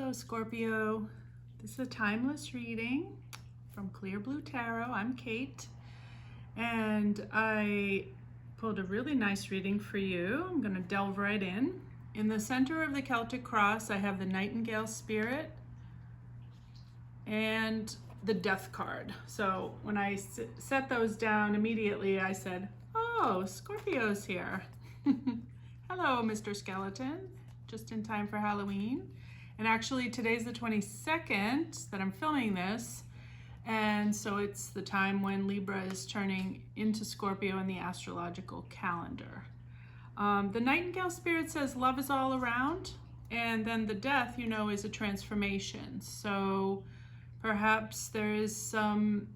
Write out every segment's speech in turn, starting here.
Hello, Scorpio. This is a timeless reading from Clear Blue Tarot. I'm Kate, and I pulled a really nice reading for you. I'm going to delve right in. In the center of the Celtic cross, I have the Nightingale Spirit and the Death card. So when I set those down immediately, I said, oh, Scorpio's here. Hello, Mr. Skeleton. Just in time for Halloween. And actually today's the 22nd that I'm filming this. And so it's the time when Libra is turning into Scorpio in the astrological calendar. The Nightingale Spirit says love is all around. And then the Death, you know, is a transformation. So perhaps there is some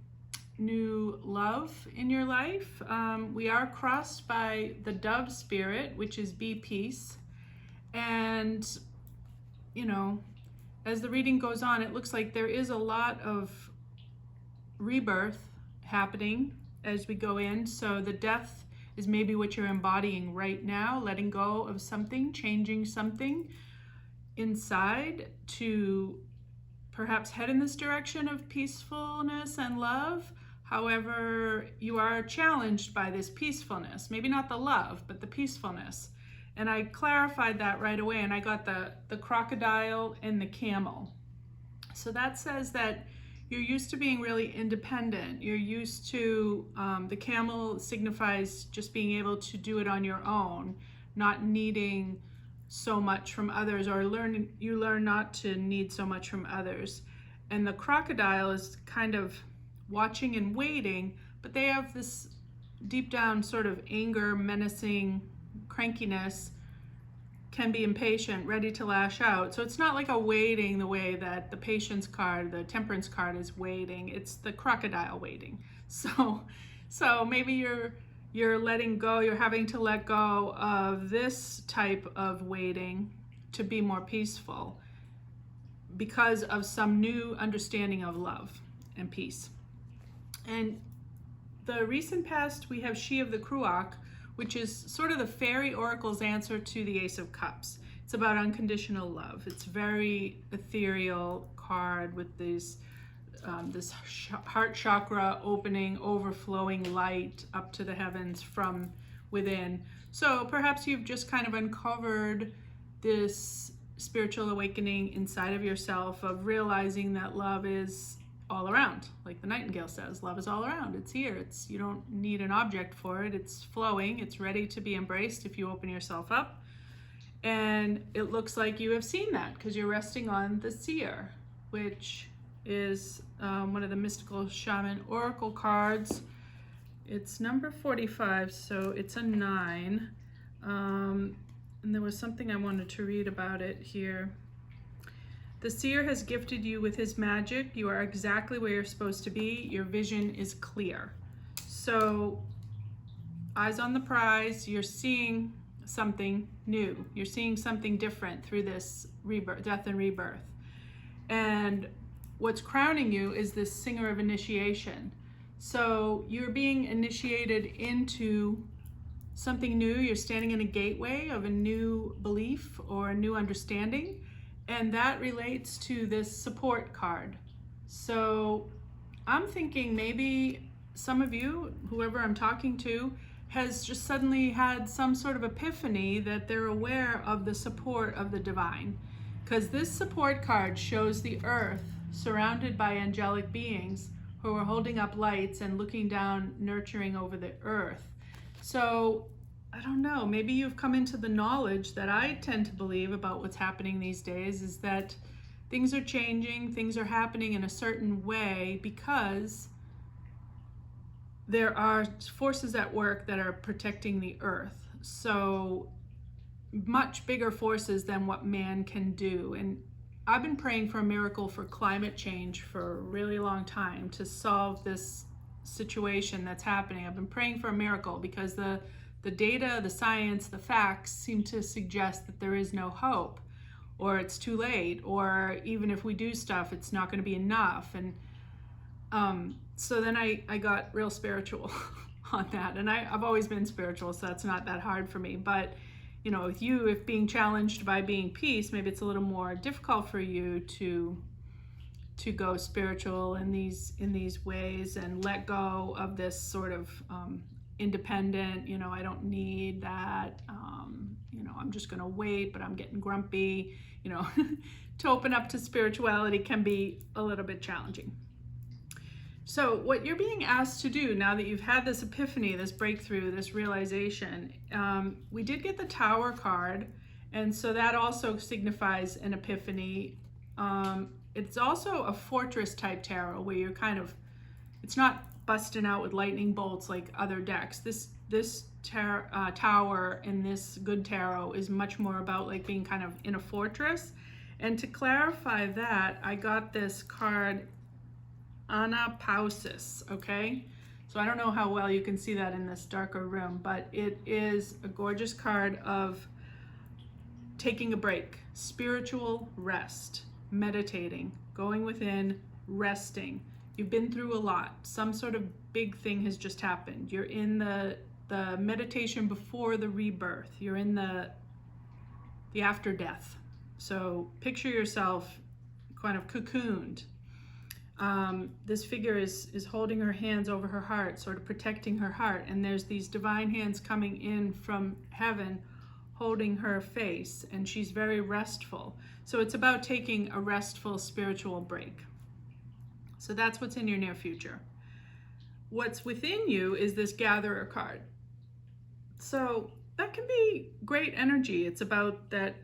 new love in your life. We are crossed by the Dove Spirit, which is be peace. And, you know, as the reading goes on, it looks like there is a lot of rebirth happening as we go in. So the Death is maybe what you're embodying right now, letting go of something, changing something inside to perhaps head in this direction of peacefulness and love. However, you are challenged by this peacefulness, maybe not the love, but the peacefulness. And I clarified that right away, and I got the crocodile and the camel. So that says that you're used to being really independent. You're used to, the camel signifies just being able to do it on your own, not needing so much from others, or you learn not to need so much from others. And the crocodile is kind of watching and waiting, but they have this deep down sort of anger, menacing crankiness, can be impatient, ready to lash out. So it's not like a waiting the way that the patience card, the temperance card is waiting. It's the crocodile waiting. So maybe you're letting go, you're having to let go of this type of waiting to be more peaceful because of some new understanding of love and peace. And the recent past, we have She of the Cruach, which is sort of the Fairy Oracle's answer to the Ace of Cups. It's about unconditional love. It's very ethereal card with these, this heart chakra opening, overflowing light up to the heavens from within. So perhaps you've just kind of uncovered this spiritual awakening inside of yourself of realizing that love is all around. Like the Nightingale says, love is all around. It's here. You don't need an object for it. It's flowing. It's ready to be embraced if you open yourself up. And it looks like you have seen that because you're resting on the Seer, which is one of the mystical shaman oracle cards. It's number 45, so it's a 9. And there was something I wanted to read about it here. The Seer has gifted you with his magic. You are exactly where you're supposed to be. Your vision is clear. So, eyes on the prize, you're seeing something new. You're seeing something different through this rebirth, death and rebirth. And what's crowning you is this singer of initiation. So, you're being initiated into something new. You're standing in a gateway of a new belief or a new understanding. And that relates to this support card. So I'm thinking maybe some of you, whoever I'm talking to, has just suddenly had some sort of epiphany that they're aware of the support of the divine. Because this support card shows the earth surrounded by angelic beings who are holding up lights and looking down, nurturing over the earth. So I don't know, maybe you've come into the knowledge that I tend to believe about what's happening these days is that things are changing, things are happening in a certain way because there are forces at work that are protecting the earth. So much bigger forces than what man can do. And I've been praying for a miracle for climate change for a really long time to solve this situation that's happening. I've been praying for a miracle because the data, the science, the facts seem to suggest that there is no hope, or it's too late, or even if we do stuff, it's not going to be enough. And so then I got real spiritual on that. And I've always been spiritual, so that's not that hard for me. But with you, if being challenged by being peace, maybe it's a little more difficult for you to go spiritual in these ways and let go of this sort of independent, I don't need that, I'm just going to wait, but I'm getting grumpy, to open up to spirituality can be a little bit challenging. So what you're being asked to do now that you've had this epiphany, this breakthrough, this realization, we did get the Tower card, and so that also signifies an epiphany. It's also a fortress type tarot where you're it's not busting out with lightning bolts like other decks. This tower in this good tarot is much more about like being kind of in a fortress. And to clarify that, I got this card, Anapausis, okay? So I don't know how well you can see that in this darker room, but it is a gorgeous card of taking a break, spiritual rest, meditating, going within, resting. You've been through a lot. Some sort of big thing has just happened. You're in the meditation before the rebirth. You're in the after death. So picture yourself kind of cocooned. This figure is holding her hands over her heart, sort of protecting her heart, and there's these divine hands coming in from heaven holding her face, and she's very restful. So it's about taking a restful spiritual break. So that's what's in your near future. What's within you is this Gatherer card. So that can be great energy. It's about that,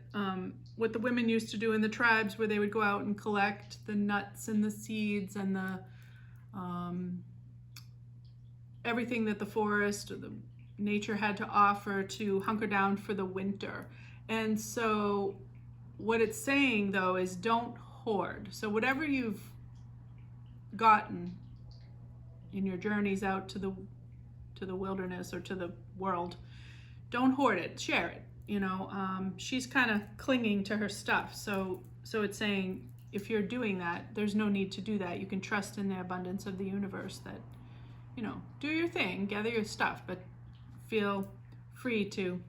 what the women used to do in the tribes, where they would go out and collect the nuts and the seeds and the everything that the forest or the nature had to offer to hunker down for the winter. And so what it's saying though is don't hoard. So whatever you've gotten in your journeys out to the wilderness or to the world, don't hoard it, share it. She's kind of clinging to her stuff. So it's saying if you're doing that, there's no need to do that. You can trust in the abundance of the universe that, do your thing, gather your stuff, but feel free to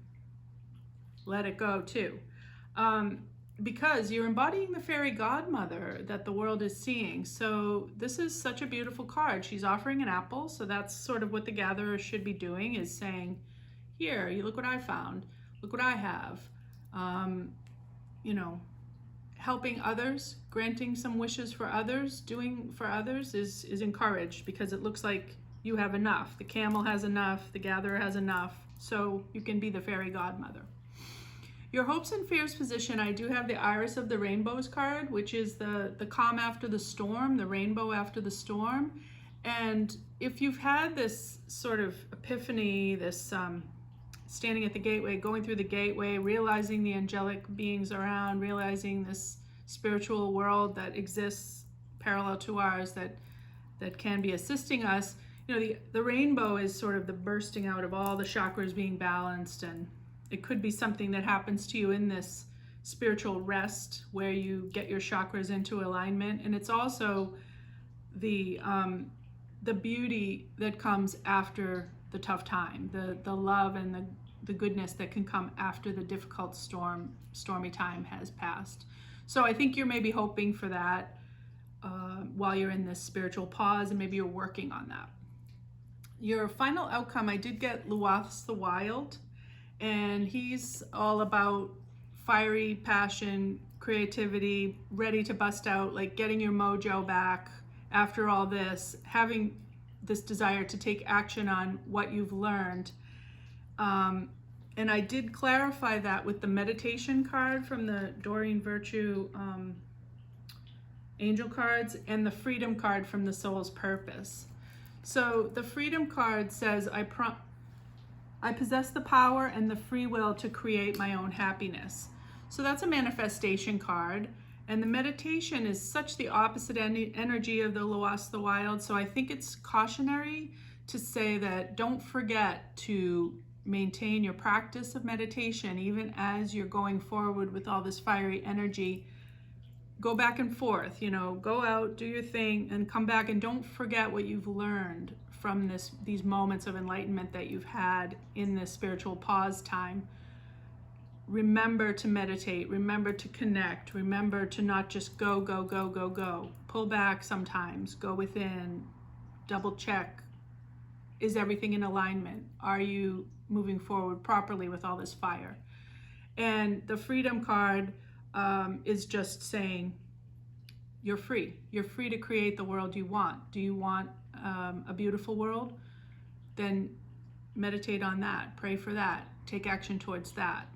let it go too. Because you're embodying the fairy godmother that the world is seeing. So this is such a beautiful card. She's offering an apple. So that's sort of what the gatherer should be doing, is saying, here, you look what I found. Look what I have. Helping others, granting some wishes for others, doing for others is encouraged, because it looks like you have enough. The camel has enough, the gatherer has enough, so you can be the fairy godmother. Your hopes and fears position, I do have the Iris of the Rainbows card, which is the calm after the storm, the rainbow after the storm. And if you've had this sort of epiphany, this standing at the gateway, going through the gateway, realizing the angelic beings around, realizing this spiritual world that exists parallel to ours that can be assisting us, the rainbow is sort of the bursting out of all the chakras being balanced, and it could be something that happens to you in this spiritual rest where you get your chakras into alignment. And it's also the beauty that comes after the tough time, the love and the goodness that can come after the difficult stormy time has passed. So I think you're maybe hoping for that while you're in this spiritual pause, and maybe you're working on that. Your final outcome, I did get Luath's the Wild, and he's all about fiery passion, creativity, ready to bust out, like getting your mojo back after all this, having this desire to take action on what you've learned. And I did clarify that with the meditation card from the Doreen Virtue angel cards, and the freedom card from the Soul's Purpose. So the freedom card says, I possess the power and the free will to create my own happiness. So that's a manifestation card. And the meditation is such the opposite energy of the Luath the Wild. So I think it's cautionary to say that don't forget to maintain your practice of meditation, even as you're going forward with all this fiery energy. Go back and forth, go out, do your thing, and come back, and don't forget what you've learned from these moments of enlightenment that you've had in this spiritual pause time. remember to meditate, remember to connect, remember to not just go, go, go, go, go. Pull back sometimes, go within, double check. Is everything in alignment? Are you moving forward properly with all this fire? And the freedom card is just saying, you're free. You're free to create the world you want. Do you want a beautiful world? Then meditate on that, pray for that, take action towards that.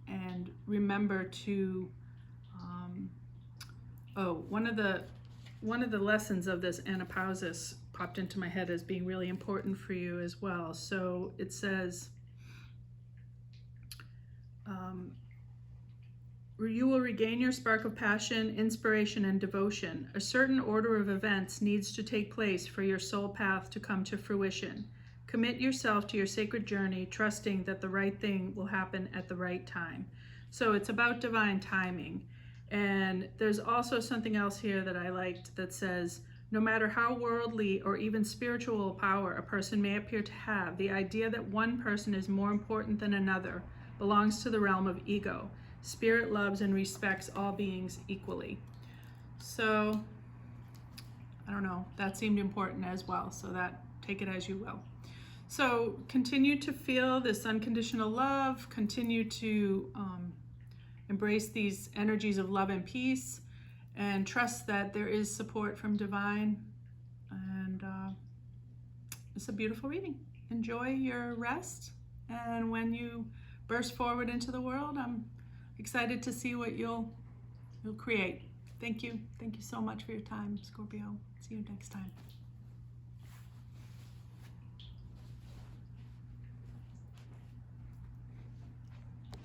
And remember to, one of the lessons of this anapausis popped into my head as being really important for you as well. So it says, you will regain your spark of passion, inspiration, and devotion. A certain order of events needs to take place for your soul path to come to fruition. Commit yourself to your sacred journey, trusting that the right thing will happen at the right time. So it's about divine timing. And there's also something else here that I liked that says, no matter how worldly or even spiritual power a person may appear to have, the idea that one person is more important than another belongs to the realm of ego. Spirit loves and respects all beings equally. So, I don't know, that seemed important as well. So that, take it as you will. So continue to feel this unconditional love, continue to embrace these energies of love and peace, and trust that there is support from divine. And it's a beautiful reading. Enjoy your rest, and when you burst forward into the world, I'm excited to see what you'll create. Thank you so much for your time, Scorpio. See you next time.